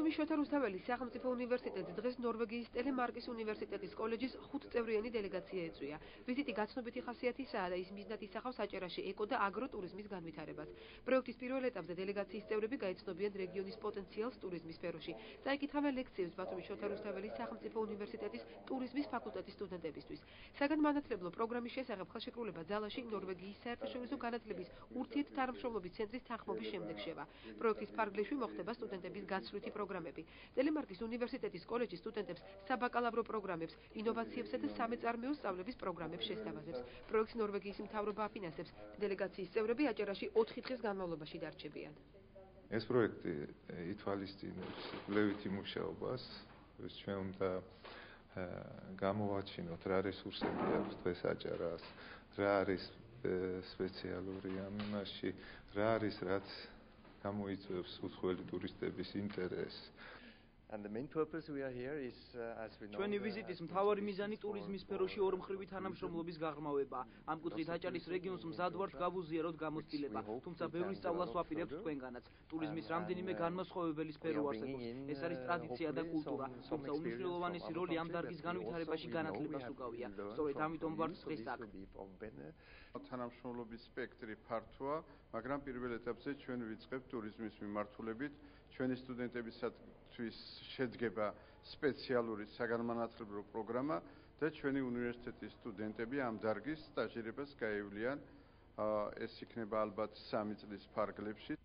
ბათუმის შოთა რუსთაველის სახელმწიფო უნივერსიტეტს დღეს ნორვეგიის ტელემარკის უნივერსიტეტის კოლეჯის 5-წევრიანი დელეგაცია ეწვია. ვიზიტი გაცნობიტი ხასიათისაა და ის მიზნად ისახავს აჭარაში ეკო და აგროტურიზმის განვითარებას. პროექტის პირველ ეტაპზე დელეგაციის წევრები გაეცნობიან რეგიონის პოტენციალს ტურიზმის სფეროში. წაიკითხავენ ლექციებს ბათუმის შოთა რუსთაველის სახელმწიფო უნივერსიტეტის ტურიზმის ფაკულტეტის სტუდენტებისთვის. საგანმანათლებლო პროგრამის შესახებ ხელშეკრულება ძალაში ნორვეგიის საერთაშორისო განათლების ურთიერთთანამშრომლობის ცენტრის თანხმობის შემდეგ შევა. პროექტის ფარგლებში მოხდება სტუდენტების გაცვლითი პროგრამები. ტელემარკის უნივერსიტეტის კოლეჯის სტუდენტებს საბაკალავრო პროგრამებს, ინოვაციებსა და სამეწარმეო სწავლების პროგრამებს შესთავაზებს. პროექტს ნორვეგიის მთავრობა აფინანსებს. დელეგაციის წევრები აჭარაში 4 დღის განმავლობაში დარჩებიან. ეს პროექტი ითვალისწინებს კვლევითი მუშაობას, რის ჩვენ უნდა გამოვაჩინოთ რა რესურსები აქვს დღეს აჭარას, რა არის სპეციალური ამ იმაში, რა არის რაც გამოიწვევს უცხოელი ტურისტების ინტერესს. ჩვენი ვიზიტის მთავარი მიზანი ტურიზმის სფეროში ორმხრივი თანამშრომლობის გაღრმავება. ამ კუთხით აჭარის რეგიონს მზად ვართ გავუზიაროთ გამოცდილება, თუმცა ბევრი სწავლას ვაპირებთ თქვენგანაც. ტურიზმის რამდენიმე განმასხვავებელი სფერო არსებობს. ეს არის ტრადიცია და კულტურა, თუმცა უმნიშვნელოვანესი როლი ამ დარგის განვითარებაში განათლებას უკავია. სწორედ ამიტომ ვართ დღეს აქ. თანამშრომლობის სპექტრი ფართოა, მაგრამ პირველ ეტაპზე ჩვენ ვიწყებთ ტურიზმის მიმართულებით. ჩვენი სტუდენტებისათვის შედგება სპეციალური საგანმანათლებლო პროგრამა და ჩვენი უნივერსიტეტის სტუდენტები ამ დარგის სტაჟირებას გაევლიან. ეს იქნება ალბათ 3 წლის ფარგლებში.